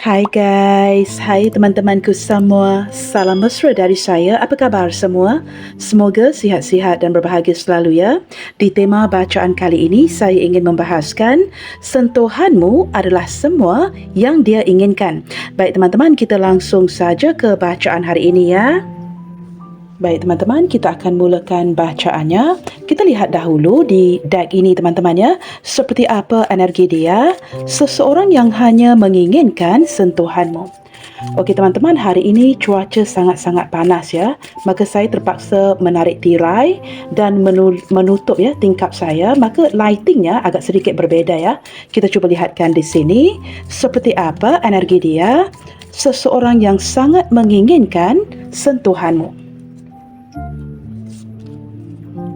Hai guys, hai teman-temanku semua. Salam mesra dari saya. Apa khabar semua? Semoga sihat-sihat dan berbahagia selalu ya. Di tema bacaan kali ini, saya ingin membahaskan sentuhanmu adalah semua yang dia inginkan. Baik teman-teman, kita langsung saja ke bacaan hari ini ya. Baik teman-teman, kita akan mulakan bacaannya. Kita lihat dahulu di deck ini teman-teman ya. Seperti apa energi dia. Seseorang yang hanya menginginkan sentuhanmu. Okey teman-teman, hari ini cuaca sangat-sangat panas ya. Maka saya terpaksa menarik tirai dan menutup ya tingkap saya. Maka lightingnya agak sedikit berbeza ya. Kita cuba lihatkan di sini. Seperti apa energi dia. Seseorang yang sangat menginginkan sentuhanmu.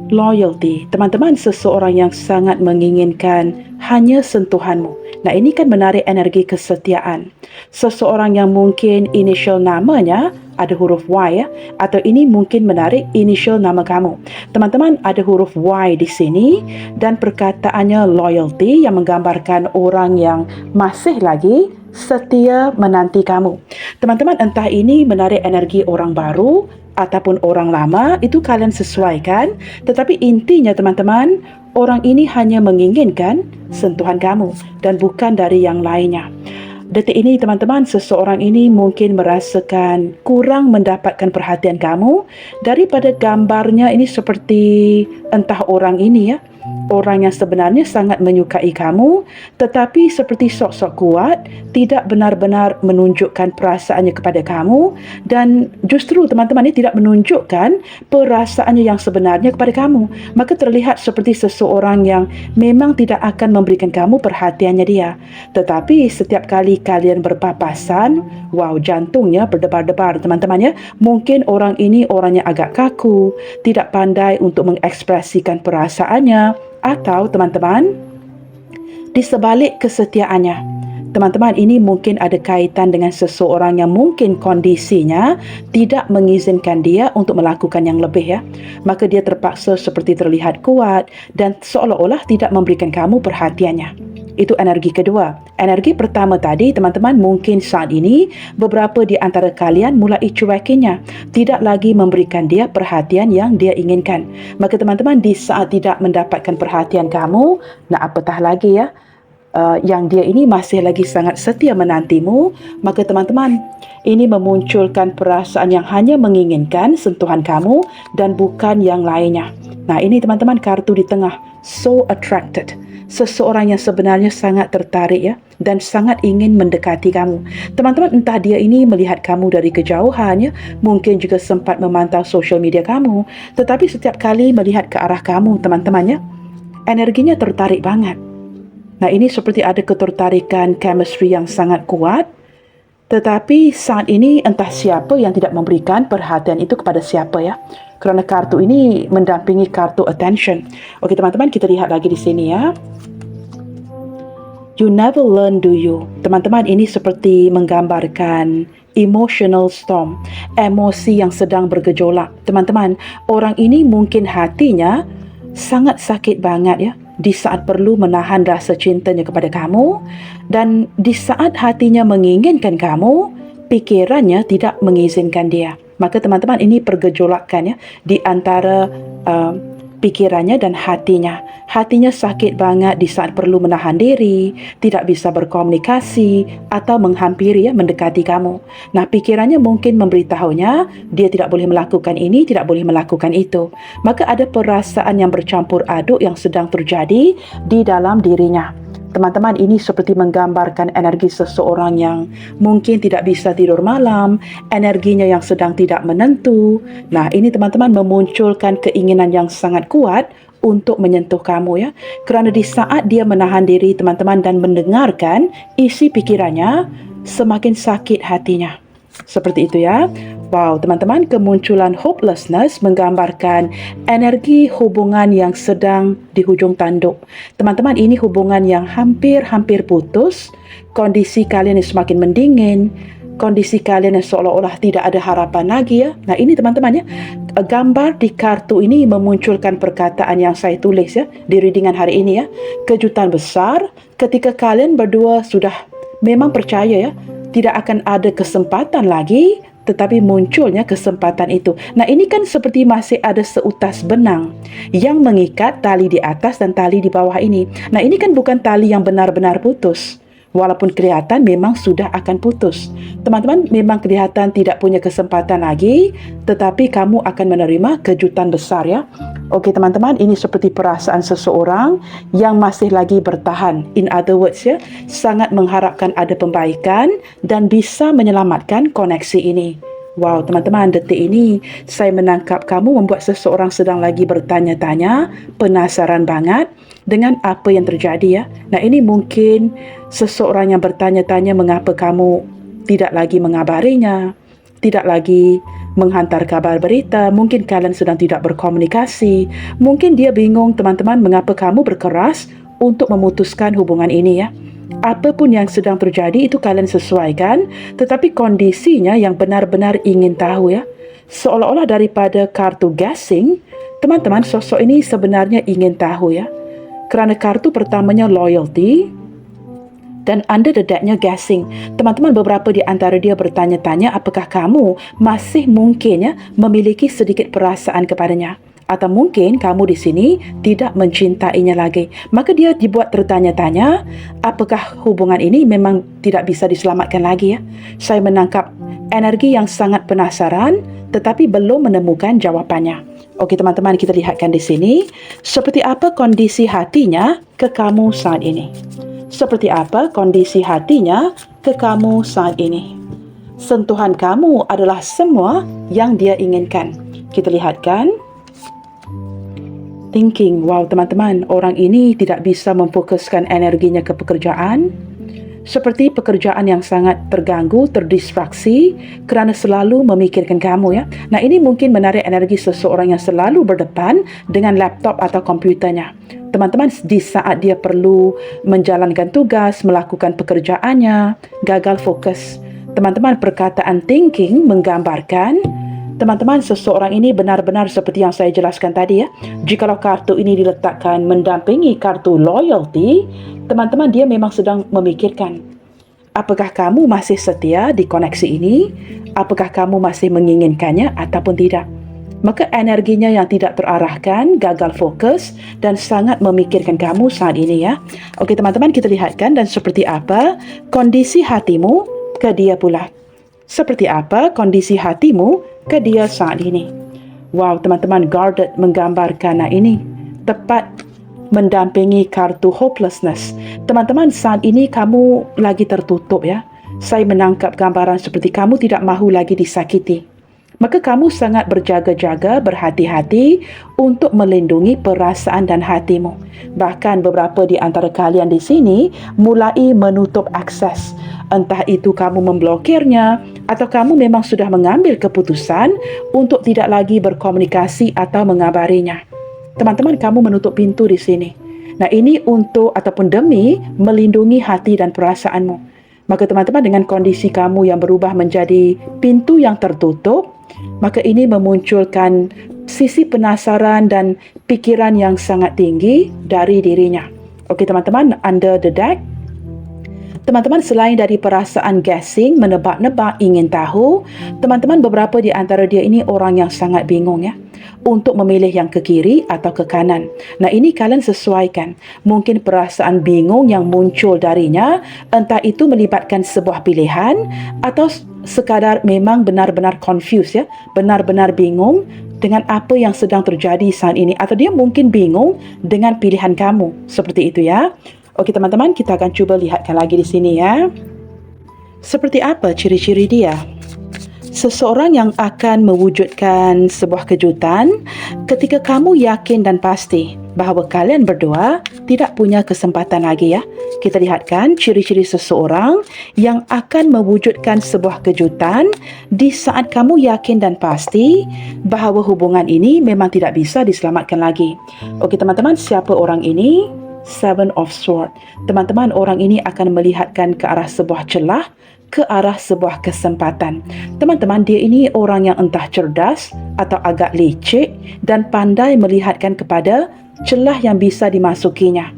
Loyalty. Teman-teman, seseorang yang sangat menginginkan hanya sentuhanmu. Nah, ini kan menarik energi kesetiaan. Seseorang yang mungkin inisial namanya ada huruf Y ya, atau ini mungkin menarik inisial nama kamu. Teman-teman, ada huruf Y di sini dan perkataannya loyalty yang menggambarkan orang yang masih lagi setia menanti kamu. Teman-teman, entah ini menarik energi orang baru ataupun orang lama, itu kalian sesuaikan. Tetapi intinya teman-teman, orang ini hanya menginginkan sentuhan kamu dan bukan dari yang lainnya. Detik ini teman-teman, seseorang ini mungkin merasakan kurang mendapatkan perhatian kamu daripada gambarnya ini seperti entah orang ini ya. Orang yang sebenarnya sangat menyukai kamu tetapi seperti sok-sok kuat tidak benar-benar menunjukkan perasaannya kepada kamu dan justru teman-teman ini tidak menunjukkan perasaannya yang sebenarnya kepada kamu. Maka terlihat seperti seseorang yang memang tidak akan memberikan kamu perhatiannya dia. Tetapi setiap kali kalian berpapasan, wow, jantungnya berdebar-debar teman-teman ya. Mungkin orang ini orangnya agak kaku, tidak pandai untuk mengekspresikan perasaannya, atau teman-teman, di sebalik kesetiaannya, teman-teman ini mungkin ada kaitan dengan seseorang yang mungkin kondisinya tidak mengizinkan dia untuk melakukan yang lebih ya. Maka dia terpaksa seperti terlihat kuat dan seolah-olah tidak memberikan kamu perhatiannya. Itu energi kedua. Energi pertama tadi, teman-teman, mungkin saat ini beberapa di antara kalian mulai cuekinya, tidak lagi memberikan dia perhatian yang dia inginkan. Maka teman-teman, di saat tidak mendapatkan perhatian kamu, nak apatah lagi ya, yang dia ini masih lagi sangat setia menantimu, maka teman-teman, ini memunculkan perasaan yang hanya menginginkan sentuhan kamu dan bukan yang lainnya. Nah, ini teman-teman kartu di tengah, so attracted. Seseorang yang sebenarnya sangat tertarik ya dan sangat ingin mendekati kamu. Teman-teman, entah dia ini melihat kamu dari kejauhan ya, mungkin juga sempat memantau sosial media kamu, tetapi setiap kali melihat ke arah kamu teman-teman ya, energinya tertarik banget. Nah, ini seperti ada ketertarikan chemistry yang sangat kuat. Tetapi saat ini entah siapa yang tidak memberikan perhatian itu kepada siapa ya. Kerana kartu ini mendampingi kartu attention. Okey teman-teman, kita lihat lagi di sini ya. You never learn, do you? Teman-teman, ini seperti menggambarkan emotional storm, emosi yang sedang bergejolak. Teman-teman, orang ini mungkin hatinya sangat sakit banget ya, di saat perlu menahan rasa cintanya kepada kamu, dan di saat hatinya menginginkan kamu, pikirannya tidak mengizinkan dia. Maka teman-teman, ini pergejolakan ya di antara pikirannya dan hatinya. Hatinya sakit banget di saat perlu menahan diri, tidak bisa berkomunikasi atau menghampiri ya, mendekati kamu. Nah, pikirannya mungkin memberitahunya dia tidak boleh melakukan ini, tidak boleh melakukan itu. Maka ada perasaan yang bercampur aduk yang sedang terjadi di dalam dirinya. Teman-teman, ini seperti menggambarkan energi seseorang yang mungkin tidak bisa tidur malam, energinya yang sedang tidak menentu. Nah, ini teman-teman memunculkan keinginan yang sangat kuat untuk menyentuh kamu ya. Kerana di saat dia menahan diri teman-teman dan mendengarkan isi pikirannya, semakin sakit hatinya. Seperti itu ya. Wow, teman-teman, kemunculan hopelessness menggambarkan energi hubungan yang sedang di hujung tanduk. Teman-teman, ini hubungan yang hampir-hampir putus. Kondisi kalian yang semakin mendingin. Kondisi kalian yang seolah-olah tidak ada harapan lagi ya. Nah, ini teman-teman ya. Gambar di kartu ini memunculkan perkataan yang saya tulis ya di readingan hari ini ya. Kejutan besar ketika kalian berdua sudah memang percaya ya tidak akan ada kesempatan lagi, tetapi munculnya kesempatan itu. Nah, ini kan seperti masih ada seutas benang yang mengikat tali di atas dan tali di bawah ini. Nah, ini kan bukan tali yang benar-benar putus. Walaupun kelihatan memang sudah akan putus. Teman-teman, memang kelihatan tidak punya kesempatan lagi, tetapi kamu akan menerima kejutan besar ya. Okey teman-teman, ini seperti perasaan seseorang yang masih lagi bertahan. In other words ya, sangat mengharapkan ada pembaikan dan bisa menyelamatkan koneksi ini. Wow, teman-teman, detik ini saya menangkap kamu membuat seseorang sedang lagi bertanya-tanya, penasaran banget dengan apa yang terjadi ya. Nah, ini mungkin seseorang yang bertanya-tanya mengapa kamu tidak lagi mengabarinya, tidak lagi menghantar kabar berita, mungkin kalian sedang tidak berkomunikasi, mungkin dia bingung teman-teman mengapa kamu berkeras untuk memutuskan hubungan ini ya. Apapun yang sedang terjadi itu kalian sesuaikan, tetapi kondisinya yang benar-benar ingin tahu ya. Seolah-olah daripada kartu guessing, teman-teman sosok ini sebenarnya ingin tahu ya. Kerana kartu pertamanya loyalty dan under the deck-nya guessing. Teman-teman beberapa di antara dia bertanya-tanya apakah kamu masih mungkin ya memiliki sedikit perasaan kepadanya. Atau mungkin kamu di sini tidak mencintainya lagi. Maka dia dibuat tertanya-tanya, apakah hubungan ini memang tidak bisa diselamatkan lagi ya? Saya menangkap energi yang sangat penasaran tetapi belum menemukan jawapannya. Okey teman-teman, kita lihatkan di sini seperti apa kondisi hatinya ke kamu saat ini. Seperti apa kondisi hatinya ke kamu saat ini. Sentuhan kamu adalah semua yang dia inginkan. Kita lihatkan. Thinking, wow teman-teman, orang ini tidak bisa memfokuskan energinya ke pekerjaan. Seperti pekerjaan yang sangat terganggu, terdistraksi kerana selalu memikirkan kamu ya. Nah, ini mungkin menarik energi seseorang yang selalu berdepan dengan laptop atau komputernya. Teman-teman, di saat dia perlu menjalankan tugas, melakukan pekerjaannya, gagal fokus. Teman-teman, perkataan thinking menggambarkan teman-teman, seseorang ini benar-benar seperti yang saya jelaskan tadi ya. Jikalau kartu ini diletakkan mendampingi kartu loyalty, teman-teman dia memang sedang memikirkan. Apakah kamu masih setia di koneksi ini? Apakah kamu masih menginginkannya ataupun tidak? Maka energinya yang tidak terarahkan, gagal fokus dan sangat memikirkan kamu saat ini ya. Okey teman-teman, kita lihatkan dan seperti apa kondisi hatimu ke dia pula. Seperti apa kondisi hatimu ke dia saat ini. Wow, teman-teman, guarded menggambarkan ini tepat mendampingi kartu hopelessness. Teman-teman, saat ini kamu lagi tertutup ya. Saya menangkap gambaran seperti kamu tidak mahu lagi disakiti. Maka kamu sangat berjaga-jaga, berhati-hati untuk melindungi perasaan dan hatimu. Bahkan beberapa di antara kalian di sini mulai menutup akses. Entah itu kamu memblokirnya atau kamu memang sudah mengambil keputusan untuk tidak lagi berkomunikasi atau mengabarinya. Teman-teman, kamu menutup pintu di sini. Nah, ini untuk ataupun demi melindungi hati dan perasaanmu. Maka teman-teman, dengan kondisi kamu yang berubah menjadi pintu yang tertutup, maka ini memunculkan sisi penasaran dan pikiran yang sangat tinggi dari dirinya. Okey teman-teman, under the deck, teman-teman selain dari perasaan guessing, menebak-nebak, ingin tahu, teman-teman beberapa di antara dia ini orang yang sangat bingung ya. Untuk memilih yang ke kiri atau ke kanan. Nah, ini kalian sesuaikan. Mungkin perasaan bingung yang muncul darinya, entah itu melibatkan sebuah pilihan atau sekadar memang benar-benar confused ya, benar-benar bingung dengan apa yang sedang terjadi saat ini, atau dia mungkin bingung dengan pilihan kamu. Seperti itu ya. Okey teman-teman, kita akan cuba lihatkan lagi di sini ya. Seperti apa ciri-ciri dia? Seseorang yang akan mewujudkan sebuah kejutan ketika kamu yakin dan pasti bahawa kalian berdua tidak punya kesempatan lagi ya. Kita lihatkan ciri-ciri seseorang yang akan mewujudkan sebuah kejutan di saat kamu yakin dan pasti bahawa hubungan ini memang tidak bisa diselamatkan lagi. Okey teman-teman, siapa orang ini? Seven of Swords. Teman-teman, orang ini akan melihatkan ke arah sebuah celah, ke arah sebuah kesempatan. Teman-teman, dia ini orang yang entah cerdas atau agak licik dan pandai melihatkan kepada celah yang bisa dimasukinya.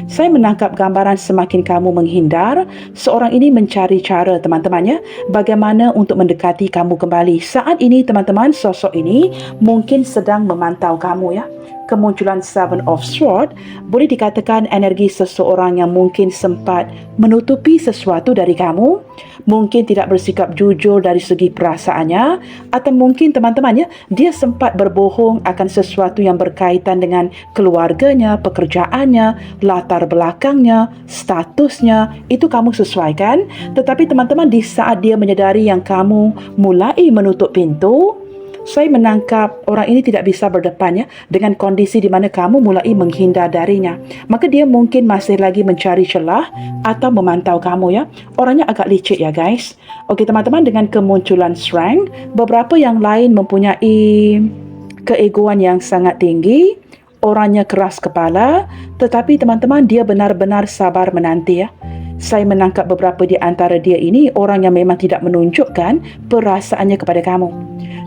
Saya menangkap gambaran semakin kamu menghindar, seorang ini mencari cara teman-temannya bagaimana untuk mendekati kamu kembali. Saat ini teman-teman, sosok ini mungkin sedang memantau kamu ya. Kemunculan Seven of Swords boleh dikatakan energi seseorang yang mungkin sempat menutupi sesuatu dari kamu, mungkin tidak bersikap jujur dari segi perasaannya, atau mungkin teman-teman ya, dia sempat berbohong akan sesuatu yang berkaitan dengan keluarganya, pekerjaannya, latar belakangnya, statusnya. Itu kamu sesuaikan. Tetapi teman-teman, di saat dia menyedari yang kamu mulai menutup pintu, saya menangkap orang ini tidak bisa berdepan ya dengan kondisi di mana kamu mulai menghindar darinya. Maka dia mungkin masih lagi mencari celah atau memantau kamu ya. Orangnya agak licik ya guys. Okey teman-teman, dengan kemunculan Strength, beberapa yang lain mempunyai keegoan yang sangat tinggi. Orangnya keras kepala, tetapi teman-teman dia benar-benar sabar menanti ya. Saya menangkap beberapa di antara dia ini orang yang memang tidak menunjukkan perasaannya kepada kamu.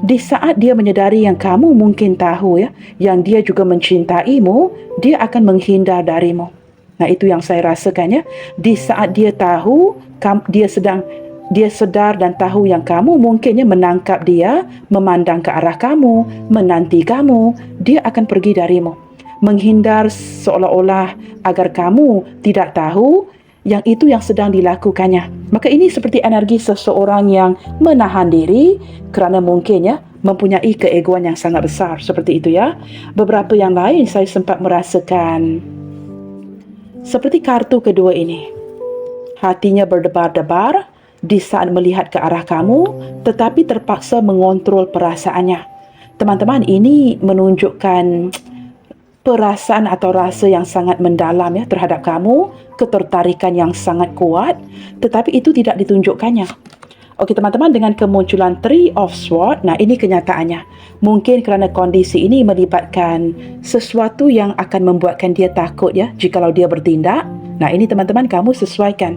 Di saat dia menyedari yang kamu mungkin tahu ya, yang dia juga mencintaimu, dia akan menghindar darimu. Nah, itu yang saya rasakan ya. Di saat dia tahu, dia sedar dan tahu yang kamu mungkinnya menangkap dia, memandang ke arah kamu, menanti kamu, dia akan pergi darimu. Menghindar seolah-olah agar kamu tidak tahu yang itu yang sedang dilakukannya. Maka ini seperti energi seseorang yang menahan diri kerana mungkin ya mempunyai keegoan yang sangat besar. Seperti itu ya. Beberapa yang lain saya sempat merasakan seperti kartu kedua ini. Hatinya berdebar-debar di saat melihat ke arah kamu, tetapi terpaksa mengontrol perasaannya. Teman-teman, ini menunjukkan perasaan atau rasa yang sangat mendalam ya terhadap kamu, ketertarikan yang sangat kuat, tetapi itu tidak ditunjukkannya. Okey teman-teman, dengan kemunculan Three of Swords, nah ini kenyataannya. Mungkin kerana kondisi ini melibatkan sesuatu yang akan membuatkan dia takut ya jikalau dia bertindak. Nah ini teman-teman, kamu sesuaikan.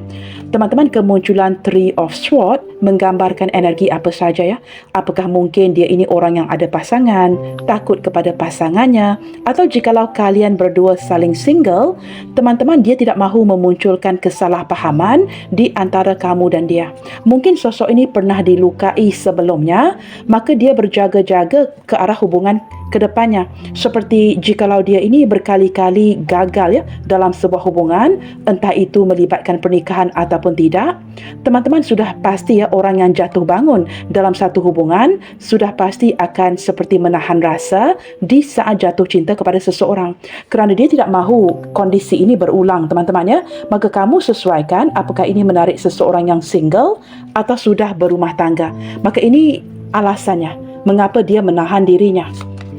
Teman-teman, kemunculan Three of Swords menggambarkan energi apa saja ya. Apakah mungkin dia ini orang yang ada pasangan, takut kepada pasangannya, atau jikalau kalian berdua saling single, teman-teman, dia tidak mahu memunculkan kesalahpahaman di antara kamu dan dia. Mungkin sosok ini pernah dilukai sebelumnya, maka dia berjaga-jaga ke arah hubungan ke depannya. Seperti jikalau dia ini berkali-kali gagal ya dalam sebuah hubungan, entah itu melibatkan pernikahan ataupun tidak, teman-teman sudah pasti ya orang yang jatuh bangun dalam satu hubungan sudah pasti akan seperti menahan rasa di saat jatuh cinta kepada seseorang. Kerana dia tidak mahu kondisi ini berulang teman-teman ya. Maka kamu sesuaikan apakah ini menarik seseorang yang single atau sudah berumah tangga. Maka ini alasannya mengapa dia menahan dirinya.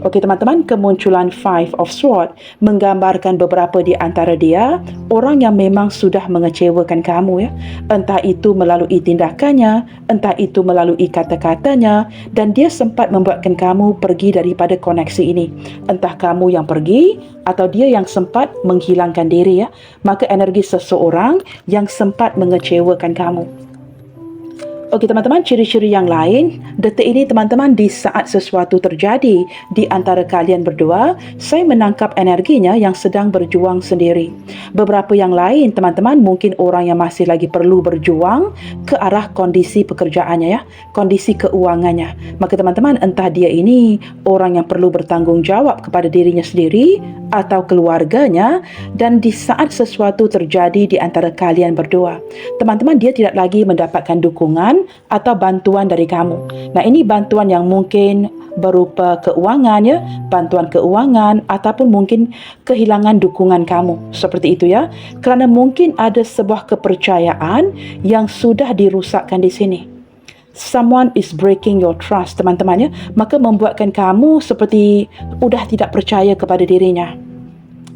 Okey teman-teman, kemunculan Five of Swords menggambarkan beberapa di antara dia orang yang memang sudah mengecewakan kamu ya. Entah itu melalui tindakannya, entah itu melalui kata-katanya, dan dia sempat membuatkan kamu pergi daripada koneksi ini. Entah kamu yang pergi atau dia yang sempat menghilangkan diri ya. Maka energi seseorang yang sempat mengecewakan kamu. Okey teman-teman, ciri-ciri yang lain detik ini teman-teman, di saat sesuatu terjadi di antara kalian berdua, saya menangkap energinya yang sedang berjuang sendiri. Beberapa yang lain teman-teman, mungkin orang yang masih lagi perlu berjuang ke arah kondisi pekerjaannya ya, kondisi keuangannya. Maka teman-teman, entah dia ini orang yang perlu bertanggungjawab kepada dirinya sendiri atau keluarganya, dan di saat sesuatu terjadi di antara kalian berdua, teman-teman, dia tidak lagi mendapatkan dukungan atau bantuan dari kamu. Nah, ini bantuan yang mungkin berupa keuangan ya, bantuan keuangan ataupun mungkin kehilangan dukungan kamu. Seperti itu ya. Kerana mungkin ada sebuah kepercayaan yang sudah dirusakkan di sini. Someone is breaking your trust teman-teman ya. Maka membuatkan kamu seperti sudah tidak percaya kepada dirinya.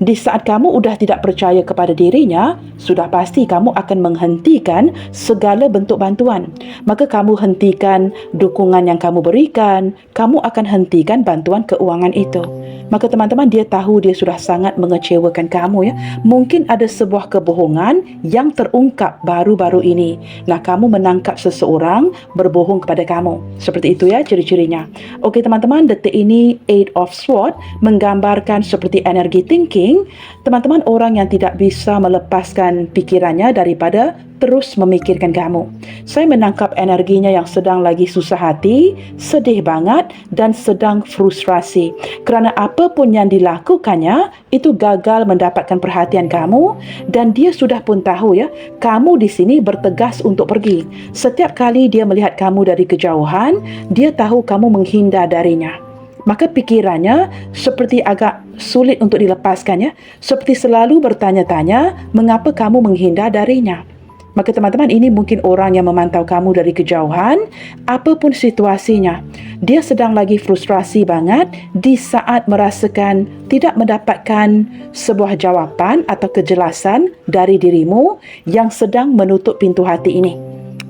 Di saat kamu sudah tidak percaya kepada dirinya, sudah pasti kamu akan menghentikan segala bentuk bantuan. Maka kamu hentikan dukungan yang kamu berikan, kamu akan hentikan bantuan keuangan itu. Maka teman-teman, dia tahu dia sudah sangat mengecewakan kamu ya. Mungkin ada sebuah kebohongan yang terungkap baru-baru ini. Nah, kamu menangkap seseorang berbohong kepada kamu. Seperti itu ya ciri-cirinya. Okey teman-teman, detik ini Eight of Swords menggambarkan seperti energi thinking penting, teman-teman, orang yang tidak bisa melepaskan pikirannya daripada terus memikirkan kamu. Saya menangkap energinya yang sedang lagi susah hati, sedih banget dan sedang frustrasi. Kerana apapun yang dilakukannya, itu gagal mendapatkan perhatian kamu dan dia sudah pun tahu ya, kamu di sini bertegas untuk pergi. Setiap kali dia melihat kamu dari kejauhan, dia tahu kamu menghindar darinya. Maka pikirannya seperti agak sulit untuk dilepaskan ya. Seperti selalu bertanya-tanya mengapa kamu menghindar darinya. Maka teman-teman, ini mungkin orang yang memantau kamu dari kejauhan, apapun situasinya. Dia sedang lagi frustrasi banget di saat merasakan tidak mendapatkan sebuah jawapan atau kejelasan dari dirimu yang sedang menutup pintu hati ini.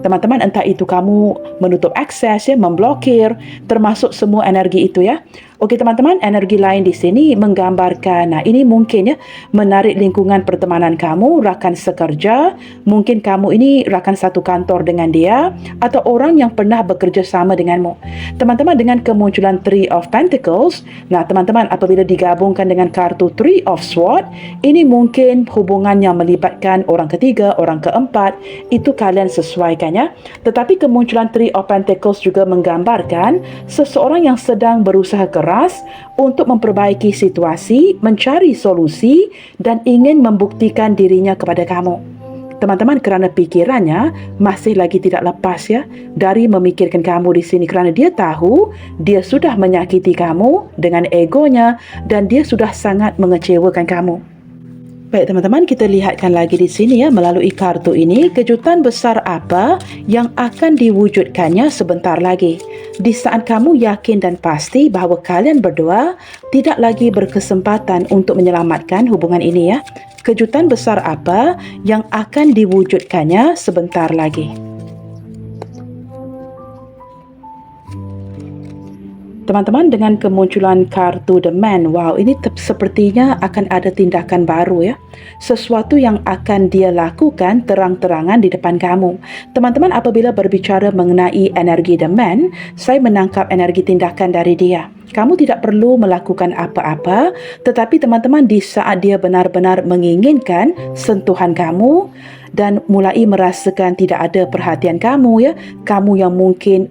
Teman-teman, entah itu kamu menutup akses ya, memblokir, termasuk semua energi itu ya. Okey teman-teman, energi lain di sini menggambarkan, ini mungkin ya, menarik lingkungan pertemanan kamu, rakan sekerja, mungkin kamu ini rakan satu kantor dengan dia, atau orang yang pernah bekerja sama denganmu. Teman-teman, dengan kemunculan Three of Pentacles, teman-teman, apabila digabungkan dengan kartu Three of Swords, ini mungkin hubungan yang melibatkan orang ketiga, orang keempat, itu kalian sesuaikan ya. Tetapi kemunculan Three of Pentacles juga menggambarkan seseorang yang sedang berusaha keras untuk memperbaiki situasi, mencari solusi dan ingin membuktikan dirinya kepada kamu. Teman-teman, kerana pikirannya masih lagi tidak lepas ya dari memikirkan kamu di sini, kerana dia tahu dia sudah menyakiti kamu dengan egonya dan dia sudah sangat mengecewakan kamu. Baik teman-teman, kita lihatkan lagi di sini ya, melalui kartu ini, kejutan besar apa yang akan diwujudkannya sebentar lagi. Di saat kamu yakin dan pasti bahawa kalian berdua tidak lagi berkesempatan untuk menyelamatkan hubungan ini ya. Kejutan besar apa yang akan diwujudkannya sebentar lagi. Teman-teman, dengan kemunculan kartu The Man, wow, ini sepertinya akan ada tindakan baru ya. Sesuatu yang akan dia lakukan terang-terangan di depan kamu. Teman-teman, apabila berbicara mengenai energi The Man, saya menangkap energi tindakan dari dia. Kamu tidak perlu melakukan apa-apa, tetapi teman-teman, di saat dia benar-benar menginginkan sentuhan kamu dan mulai merasakan tidak ada perhatian kamu ya, kamu yang mungkin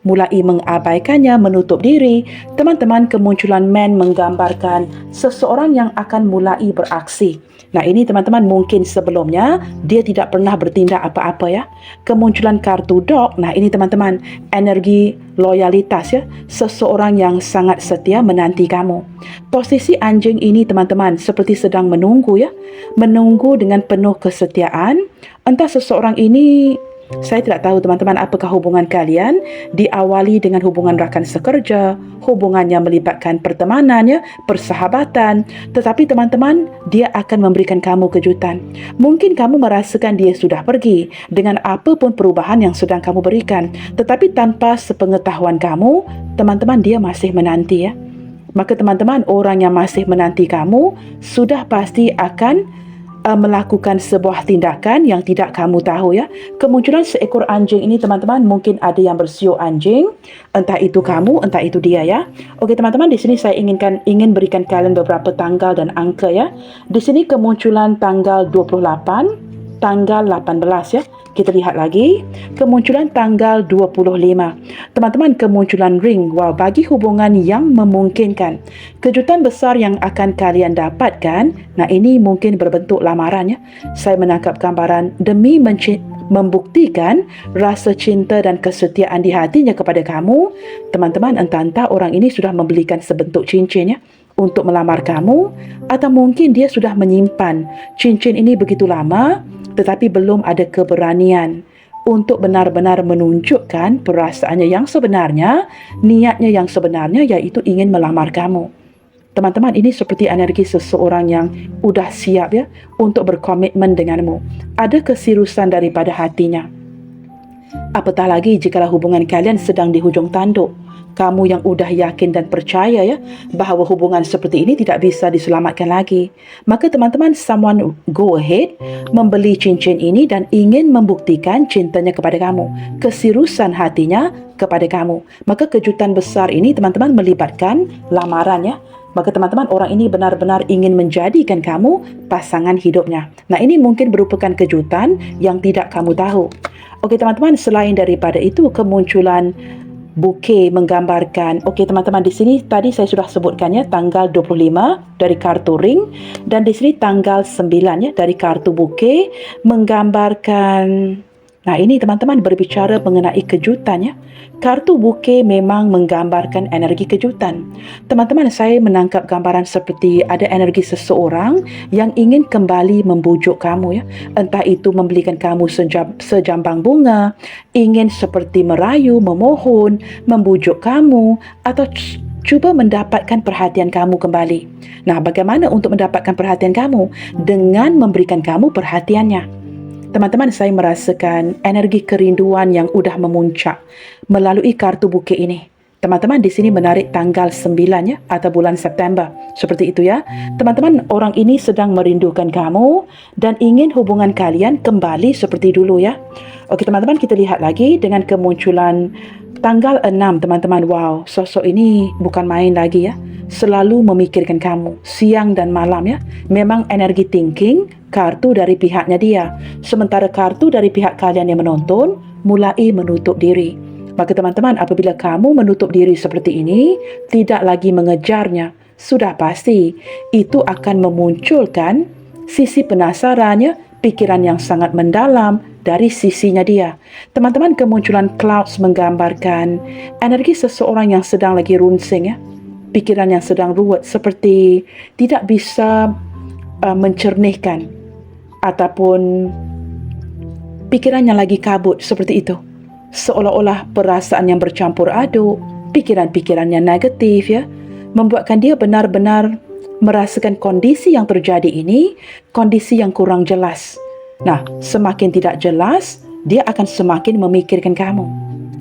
mulai mengabaikannya, menutup diri, teman-teman, kemunculan Man menggambarkan seseorang yang akan mulai beraksi. Ini teman-teman, mungkin sebelumnya dia tidak pernah bertindak apa-apa ya. Kemunculan kartu Dog, ini teman-teman, energi loyalitas ya, seseorang yang sangat setia menanti kamu. Posisi anjing ini teman-teman seperti sedang menunggu ya, menunggu dengan penuh kesetiaan. Entah seseorang ini, saya tidak tahu teman-teman apakah hubungan kalian diawali dengan hubungan rakan sekerja, hubungan yang melibatkan pertemanan ya, persahabatan, tetapi teman-teman, dia akan memberikan kamu kejutan. Mungkin kamu merasakan dia sudah pergi dengan apapun perubahan yang sedang kamu berikan, tetapi tanpa sepengetahuan kamu, teman-teman, dia masih menanti ya. Maka teman-teman, orang yang masih menanti kamu sudah pasti akan melakukan sebuah tindakan yang tidak kamu tahu ya. Kemunculan seekor anjing ini teman-teman, mungkin ada yang bersiul anjing, entah itu kamu, entah itu dia ya. Okey teman-teman, di sini saya ingin berikan kalian beberapa tanggal dan angka ya. Di sini kemunculan tanggal 28, tanggal 18 ya. Kita lihat lagi, kemunculan tanggal 25. Teman-teman, kemunculan ring. Wow, bagi hubungan yang memungkinkan. Kejutan besar yang akan kalian dapatkan, ini mungkin berbentuk lamaran ya. Saya menangkap gambaran demi membuktikan rasa cinta dan kesetiaan di hatinya kepada kamu. Teman-teman, entah-entah orang ini sudah membelikan sebentuk cincin ya, untuk melamar kamu, atau mungkin dia sudah menyimpan cincin ini begitu lama, tetapi belum ada keberanian untuk benar-benar menunjukkan perasaannya yang sebenarnya, niatnya yang sebenarnya, iaitu ingin melamar kamu. Teman-teman, ini seperti energi seseorang yang udah siap ya untuk berkomitmen denganmu. Ada keseriusan daripada hatinya. Apatah lagi jikalau hubungan kalian sedang di hujung tanduk. Kamu yang udah yakin dan percaya ya bahawa hubungan seperti ini tidak bisa diselamatkan lagi. Maka teman-teman, someone go ahead membeli cincin ini dan ingin membuktikan cintanya kepada kamu, keseriusan hatinya kepada kamu. Maka kejutan besar ini teman-teman melibatkan lamaran ya. Maka teman-teman, orang ini benar-benar ingin menjadikan kamu pasangan hidupnya. Nah, ini mungkin merupakan kejutan yang tidak kamu tahu. Okey teman-teman, selain daripada itu, kemunculan bukeh menggambarkan, okey teman-teman, di sini tadi saya sudah sebutkan ya, tanggal 25 dari kartu ring, dan di sini tanggal 9 ya dari kartu bukeh menggambarkan. Nah, ini teman-teman berbicara mengenai kejutan ya. Kartu bukeh memang menggambarkan energi kejutan. Teman-teman, saya menangkap gambaran seperti ada energi seseorang yang ingin kembali membujuk kamu ya. Entah itu membelikan kamu sejambang bunga, ingin seperti merayu, memohon, membujuk kamu, atau cuba mendapatkan perhatian kamu kembali. Nah, bagaimana untuk mendapatkan perhatian kamu? Dengan memberikan kamu perhatiannya. Teman-teman, saya merasakan energi kerinduan yang sudah memuncak melalui kartu bukeh ini. Teman-teman, di sini menarik tanggal 9 ya, atau bulan September. Seperti itu ya. Teman-teman, orang ini sedang merindukan kamu dan ingin hubungan kalian kembali seperti dulu ya. Okey teman-teman, kita lihat lagi dengan kemunculan tanggal 6 teman-teman. Wow, sosok ini bukan main lagi ya. Selalu memikirkan kamu siang dan malam ya. Memang energi thinking, kartu dari pihaknya dia. Sementara kartu dari pihak kalian yang menonton mulai menutup diri. Maka teman-teman, apabila kamu menutup diri seperti ini, tidak lagi mengejarnya, sudah pasti itu akan memunculkan sisi penasarannya, pikiran yang sangat mendalam dari sisinya dia. Teman-teman, kemunculan clouds menggambarkan energi seseorang yang sedang lagi runsing ya. Pikiran yang sedang ruwet, seperti tidak bisa mencernihkan ataupun pikiran yang lagi kabut seperti itu. Seolah-olah perasaan yang bercampur aduk, pikiran-pikiran yang negatif ya, membuatkan dia benar-benar merasakan kondisi yang terjadi ini, kondisi yang kurang jelas. Nah, semakin tidak jelas, dia akan semakin memikirkan kamu.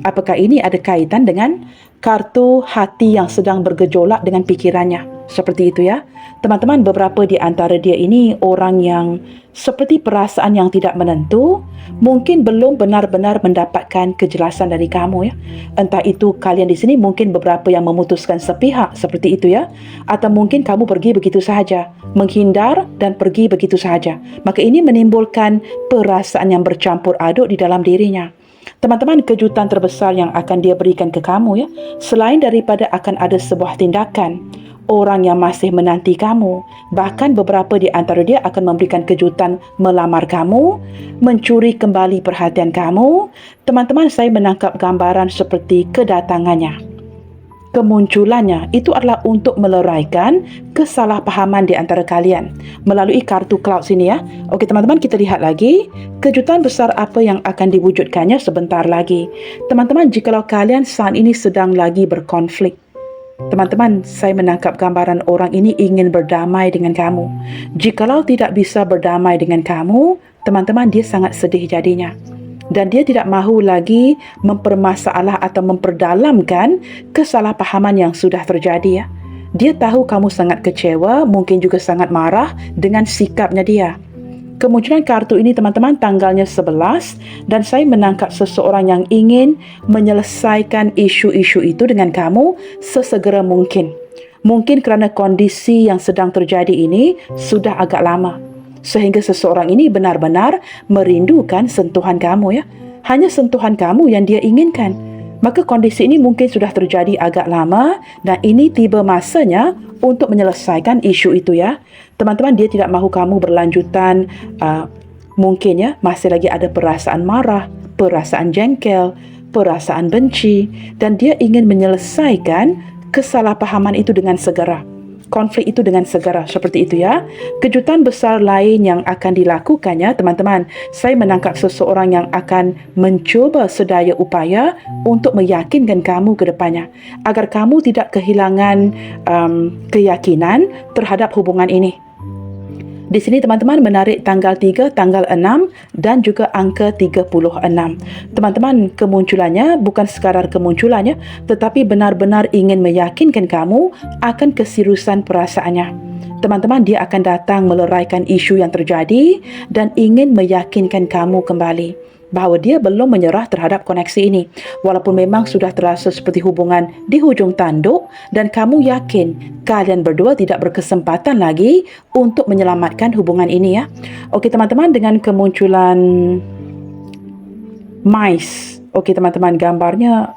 Apakah ini ada kaitan dengan kartu hati yang sedang bergejolak dengan pikirannya? Seperti itu ya. Teman-teman, beberapa di antara dia ini orang yang seperti perasaan yang tidak menentu, mungkin belum benar-benar mendapatkan kejelasan dari kamu ya. Entah itu kalian di sini mungkin beberapa yang memutuskan sepihak seperti itu ya, atau mungkin kamu pergi begitu sahaja, menghindar dan pergi begitu sahaja. Maka ini menimbulkan perasaan yang bercampur aduk di dalam dirinya. Teman-teman, kejutan terbesar yang akan dia berikan ke kamu ya, selain daripada akan ada sebuah tindakan, orang yang masih menanti kamu, bahkan beberapa di antara dia akan memberikan kejutan melamar kamu, mencuri kembali perhatian kamu. Teman-teman, saya menangkap gambaran seperti kedatangannya, kemunculannya itu adalah untuk meleraikan kesalahpahaman di antara kalian melalui kartu cloud sini ya. Okey teman-teman, kita lihat lagi kejutan besar apa yang akan diwujudkannya sebentar lagi. Teman-teman, jikalau kalian saat ini sedang lagi berkonflik, teman-teman, saya menangkap gambaran orang ini ingin berdamai dengan kamu. Jikalau tidak bisa berdamai dengan kamu, teman-teman, dia sangat sedih jadinya. Dan dia tidak mahu lagi mempermasalah atau memperdalamkan kesalahpahaman yang sudah terjadi ya. Dia tahu kamu sangat kecewa, mungkin juga sangat marah dengan sikapnya dia. Kemunculan kartu ini teman-teman tanggalnya 11 dan saya menangkap seseorang yang ingin menyelesaikan isu-isu itu dengan kamu sesegera mungkin. Mungkin kerana kondisi yang sedang terjadi ini sudah agak lama, sehingga seseorang ini benar-benar merindukan sentuhan kamu ya. Hanya sentuhan kamu yang dia inginkan. Maka kondisi ini mungkin sudah terjadi agak lama dan ini tiba masanya untuk menyelesaikan isu itu ya. Teman-teman, dia tidak mahu kamu berlanjutan mungkin ya masih lagi ada perasaan marah, perasaan jengkel, perasaan benci, dan dia ingin menyelesaikan kesalahpahaman itu dengan segera. Konflik itu dengan segera, seperti itu ya. Kejutan besar lain yang akan dilakukannya teman-teman, saya menangkap seseorang yang akan mencuba sedaya upaya untuk meyakinkan kamu ke depannya agar kamu tidak kehilangan keyakinan terhadap hubungan ini. Di sini teman-teman menarik tanggal 3, tanggal 6 dan juga angka 36. Teman-teman, kemunculannya bukan sekadar kemunculannya, tetapi benar-benar ingin meyakinkan kamu akan keseriusan perasaannya. Teman-teman, dia akan datang meleraikan isu yang terjadi dan ingin meyakinkan kamu kembali. bahawa dia belum menyerah terhadap koneksi ini. Walaupun memang sudah terasa seperti hubungan di hujung tanduk dan kamu yakin kalian berdua tidak berkesempatan lagi untuk menyelamatkan hubungan ini ya. Okey teman-teman, dengan kemunculan mice. Okey teman-teman, gambarnya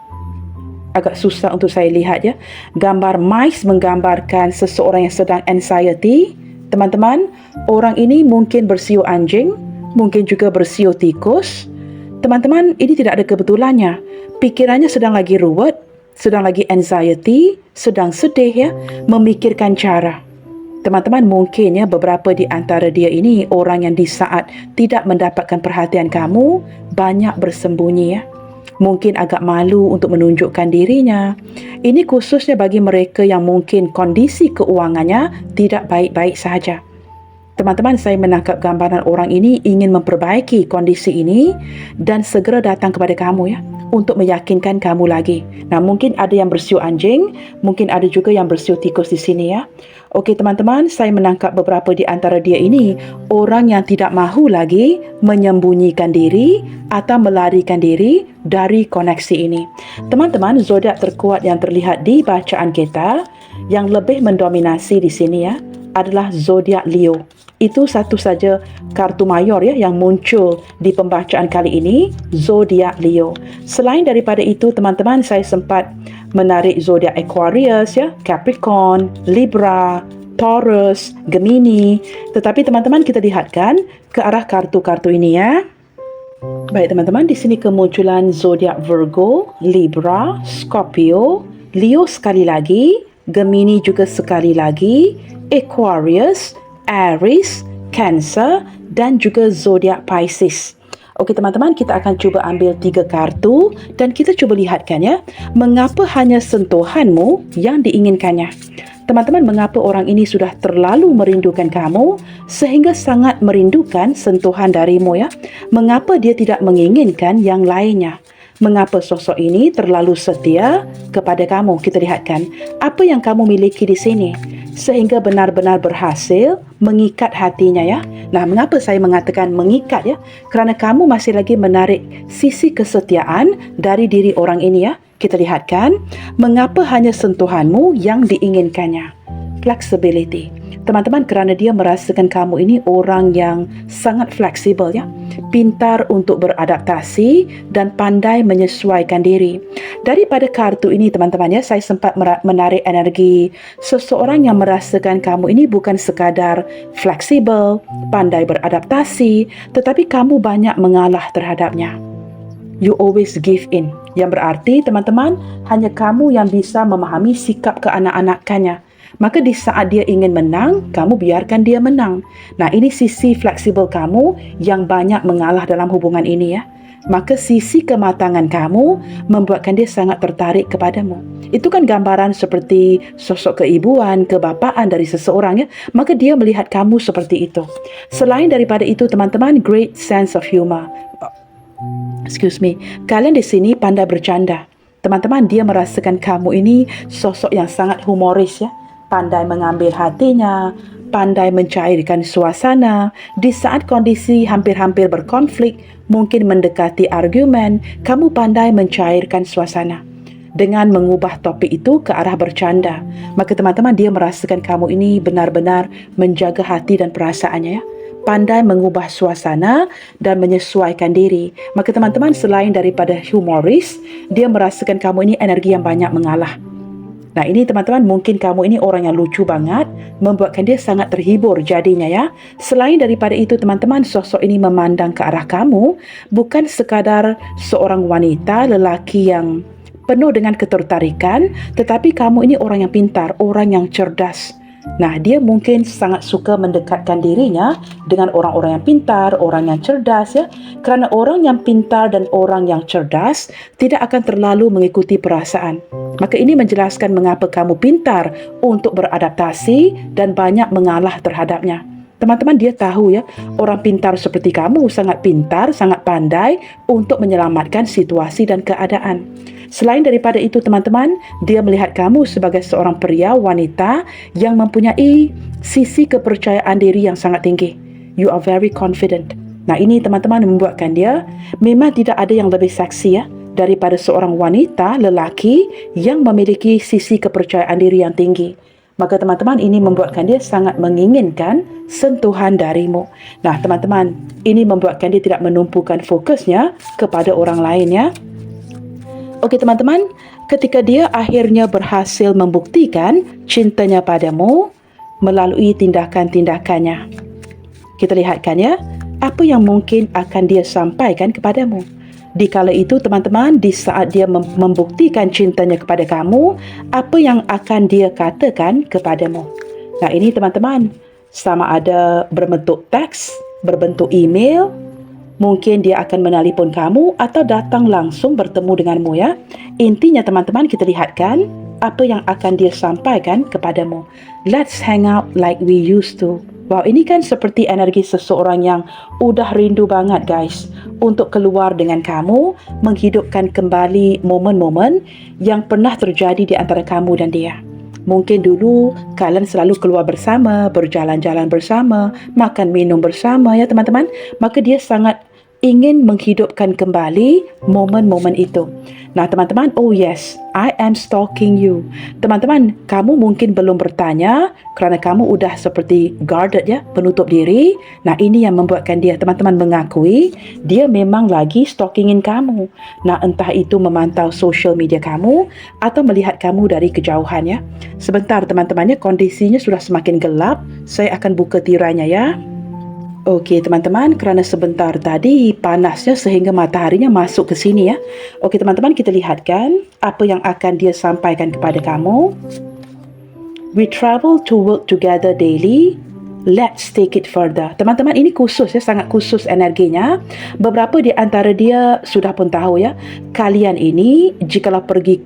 agak susah untuk saya lihat ya. Gambar mice menggambarkan seseorang yang sedang anxiety. Teman-teman, orang ini mungkin bersiul anjing, mungkin juga bersiul tikus. Teman-teman, ini tidak ada kebetulannya. Pikirannya sedang lagi ruwet, sedang lagi anxiety, sedang sedih ya, memikirkan cara. Teman-teman, mungkin ya beberapa di antara dia ini orang yang di saat tidak mendapatkan perhatian kamu, banyak bersembunyi ya. Mungkin agak malu untuk menunjukkan dirinya. Ini khususnya bagi mereka yang mungkin kondisi keuangannya tidak baik-baik sahaja. Teman-teman, saya menangkap gambaran orang ini ingin memperbaiki kondisi ini dan segera datang kepada kamu ya, untuk meyakinkan kamu lagi. Nah, mungkin ada yang bersiul anjing, mungkin ada juga yang bersiul tikus di sini ya. Okey teman-teman, saya menangkap beberapa di antara dia ini orang yang tidak mahu lagi menyembunyikan diri atau melarikan diri dari koneksi ini. Teman-teman, zodiak terkuat yang terlihat di bacaan kita yang lebih mendominasi di sini ya adalah zodiak Leo. Itu satu saja kartu mayor ya yang muncul di pembacaan kali ini, zodiak Leo. Selain daripada itu teman-teman, saya sempat menarik zodiak Aquarius ya, Capricorn, Libra, Taurus, Gemini. Tetapi teman-teman, kita lihatkan ke arah kartu-kartu ini ya. Baik teman-teman, di sini kemunculan zodiak Virgo, Libra, Scorpio, Leo sekali lagi, Gemini juga sekali lagi, Aquarius, Aries, Cancer dan juga zodiak Pisces. Okey teman-teman, kita akan cuba ambil 3 kartu dan kita cuba lihatkan ya, mengapa hanya sentuhanmu yang diinginkannya. Teman-teman, mengapa orang ini sudah terlalu merindukan kamu sehingga sangat merindukan sentuhan darimu ya? Mengapa dia tidak menginginkan yang lainnya? Mengapa sosok ini terlalu setia kepada kamu? Kita lihatkan apa yang kamu miliki di sini sehingga benar-benar berhasil mengikat hatinya ya. Nah, mengapa saya mengatakan mengikat ya? Kerana kamu masih lagi menarik sisi kesetiaan dari diri orang ini ya. Kita lihatkan mengapa hanya sentuhanmu yang diinginkannya. Flexibility. Teman-teman, kerana dia merasakan kamu ini orang yang sangat fleksibel ya, pintar untuk beradaptasi dan pandai menyesuaikan diri. Daripada kartu ini teman-teman ya, saya sempat menarik energi seseorang yang merasakan kamu ini bukan sekadar fleksibel, pandai beradaptasi, tetapi kamu banyak mengalah terhadapnya. You always give in. Yang berarti teman-teman, hanya kamu yang bisa memahami sikap keanak-anakannya. Maka di saat dia ingin menang, kamu biarkan dia menang. Nah, ini sisi fleksibel kamu yang banyak mengalah dalam hubungan ini ya. Maka sisi kematangan kamu membuatkan dia sangat tertarik kepadamu. Itu kan gambaran seperti sosok keibuan, kebapaan dari seseorang ya. Maka dia melihat kamu seperti itu. Selain daripada itu teman-teman, great sense of humor. Kalian di sini pandai bercanda. Teman-teman, dia merasakan kamu ini sosok yang sangat humoris ya. Pandai mengambil hatinya, pandai mencairkan suasana. Di saat kondisi hampir-hampir berkonflik, mungkin mendekati argumen, kamu pandai mencairkan suasana dengan mengubah topik itu ke arah bercanda. Maka teman-teman, dia merasakan kamu ini benar-benar menjaga hati dan perasaannya ya. Pandai mengubah suasana dan menyesuaikan diri. Maka teman-teman, selain daripada humoris, dia merasakan kamu ini energi yang banyak mengalah. Nah, ini teman-teman, mungkin kamu ini orang yang lucu banget, membuatkan dia sangat terhibur jadinya ya. Selain daripada itu teman-teman, sosok ini memandang ke arah kamu bukan sekadar seorang wanita, lelaki yang penuh dengan ketertarikan, tetapi kamu ini orang yang pintar, orang yang cerdas. Nah, dia mungkin sangat suka mendekatkan dirinya dengan orang-orang yang pintar, orang yang cerdas ya. Kerana orang yang pintar dan orang yang cerdas tidak akan terlalu mengikuti perasaan. Maka ini menjelaskan mengapa kamu pintar untuk beradaptasi dan banyak mengalah terhadapnya. Teman-teman, dia tahu ya, orang pintar seperti kamu sangat pintar, sangat pandai untuk menyelamatkan situasi dan keadaan. Selain daripada itu teman-teman, dia melihat kamu sebagai seorang pria, wanita yang mempunyai sisi kepercayaan diri yang sangat tinggi. You are very confident. Nah, ini teman-teman membuatkan dia memang tidak ada yang lebih seksi ya daripada seorang wanita lelaki yang memiliki sisi kepercayaan diri yang tinggi. Maka teman-teman, ini membuatkan dia sangat menginginkan sentuhan darimu. Nah, teman-teman, ini membuatkan dia tidak menumpukan fokusnya kepada orang lain ya. Okey teman-teman, ketika dia akhirnya berhasil membuktikan cintanya padamu melalui tindakan-tindakannya. Kita lihatkan ya, apa yang mungkin akan dia sampaikan kepadamu. Di kala itu teman-teman, di saat dia membuktikan cintanya kepada kamu, apa yang akan dia katakan kepadamu. Nah, ini teman-teman, sama ada berbentuk teks, berbentuk email, mungkin dia akan menelpon kamu atau datang langsung bertemu denganmu ya. Intinya teman-teman, kita lihatkan apa yang akan dia sampaikan kepadamu. Let's hang out like we used to. Wow, ini kan seperti energi seseorang yang udah rindu banget guys untuk keluar dengan kamu, menghidupkan kembali momen-momen yang pernah terjadi di antara kamu dan dia. Mungkin dulu kalian selalu keluar bersama, berjalan-jalan bersama, makan minum bersama ya teman-teman. Maka dia sangat ingin menghidupkan kembali momen-momen itu. Nah teman-teman, oh yes, I am stalking you. Teman-teman, kamu mungkin belum bertanya kerana kamu udah seperti guarded ya, penutup diri. Nah ini yang membuatkan dia, teman-teman, mengakui dia memang lagi stalkingin kamu. Nah entah itu memantau social media kamu atau melihat kamu dari kejauhan ya. Sebentar teman-temannya, kondisinya sudah semakin gelap. Saya akan buka tirainya ya. Okey teman-teman, kerana sebentar tadi panasnya sehingga mataharinya masuk ke sini ya. Okey teman-teman, kita lihatkan apa yang akan dia sampaikan kepada kamu. We travel to work together daily. Let's take it further. Teman-teman, ini khusus ya, sangat khusus energinya. Beberapa di antara dia sudah pun tahu ya, kalian ini jikalau pergi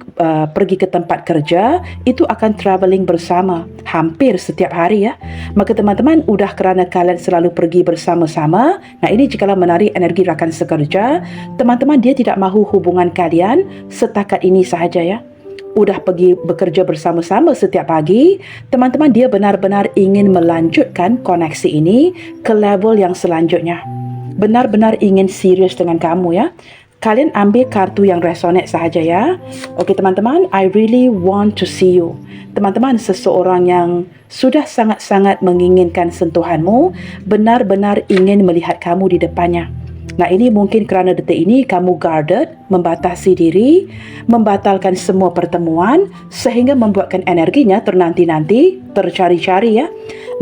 ke tempat kerja, itu akan travelling bersama hampir setiap hari ya. Maka teman-teman, udah kerana kalian selalu pergi bersama-sama. Nah, ini jikalau menarik energi rakan sekerja, teman-teman, dia tidak mahu hubungan kalian setakat ini sahaja ya. Udah pergi bekerja bersama-sama setiap pagi, teman-teman, dia benar-benar ingin melanjutkan koneksi ini ke level yang selanjutnya. Benar-benar ingin serius dengan kamu ya. Kalian ambil kartu yang resonate sahaja ya. Okey teman-teman, I really want to see you. Teman-teman, seseorang yang sudah sangat-sangat menginginkan sentuhanmu, benar-benar ingin melihat kamu di depannya. Nah, ini mungkin kerana detik ini kamu guarded, membatasi diri, membatalkan semua pertemuan sehingga membuatkan energinya ternanti-nanti, tercari-cari ya.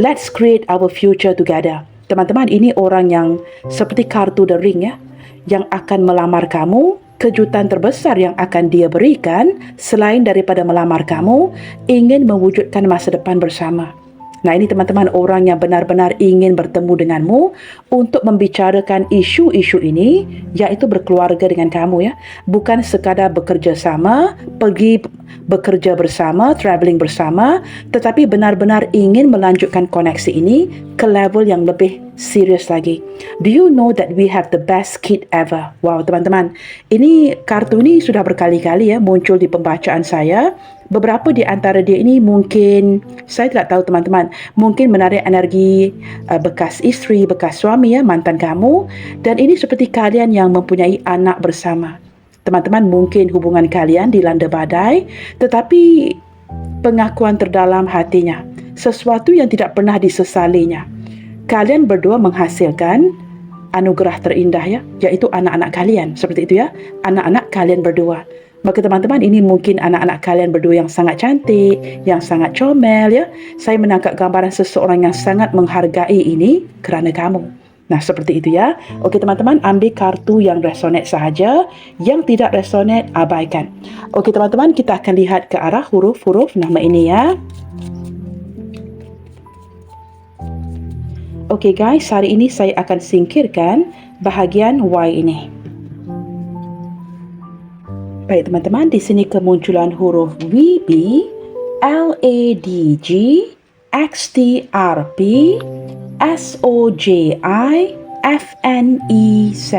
Let's create our future together. Teman-teman, ini orang yang seperti kartu The Ring ya, yang akan melamar kamu. Kejutan terbesar yang akan dia berikan selain daripada melamar kamu, ingin mewujudkan masa depan bersama. Nah ini teman-teman, orang yang benar-benar ingin bertemu denganmu untuk membicarakan isu-isu ini, iaitu berkeluarga dengan kamu ya. Bukan sekadar bekerja sama, pergi bekerja bersama, travelling bersama, tetapi benar-benar ingin melanjutkan koneksi ini ke level yang lebih serius lagi. Do you know that we have the best kid ever? Wow teman-teman, ini kartu ini sudah berkali-kali ya muncul di pembacaan saya. Beberapa di antara dia ini mungkin, saya tidak tahu teman-teman, mungkin menarik energi bekas isteri, bekas suami ya, mantan kamu. Dan ini seperti kalian yang mempunyai anak bersama. Teman-teman, mungkin hubungan kalian dilanda badai, tetapi pengakuan terdalam hatinya, sesuatu yang tidak pernah disesalinya. Kalian berdua menghasilkan anugerah terindah ya, iaitu anak-anak kalian. Seperti itu ya, anak-anak kalian berdua. Maka teman-teman, ini mungkin anak-anak kalian berdua yang sangat cantik, yang sangat comel ya. Saya menangkap gambaran seseorang yang sangat menghargai ini kerana kamu. Nah, seperti itu ya. Okey teman-teman, ambil kartu yang resonate sahaja. Yang tidak resonate, abaikan. Okey teman-teman, kita akan lihat ke arah huruf-huruf nama ini ya. Okey guys, hari ini saya akan singkirkan bahagian Y ini. Baik teman-teman, di sini kemunculan huruf WB, LADG, XTRP, SOJI, FNEZ.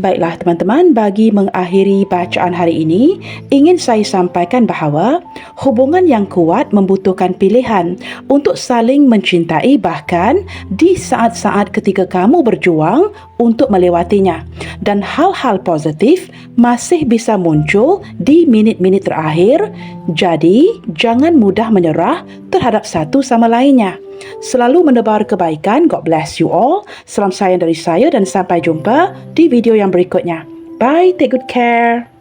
Baiklah teman-teman, bagi mengakhiri bacaan hari ini, ingin saya sampaikan bahawa hubungan yang kuat membutuhkan pilihan untuk saling mencintai bahkan di saat-saat ketika kamu berjuang untuk melewatinya. Dan hal-hal positif masih bisa muncul di minit-minit terakhir, jadi jangan mudah menyerah terhadap satu sama lainnya. Selalu menebar kebaikan. God bless you all. Salam sayang dari saya dan sampai jumpa di video yang berikutnya. Bye, take good care.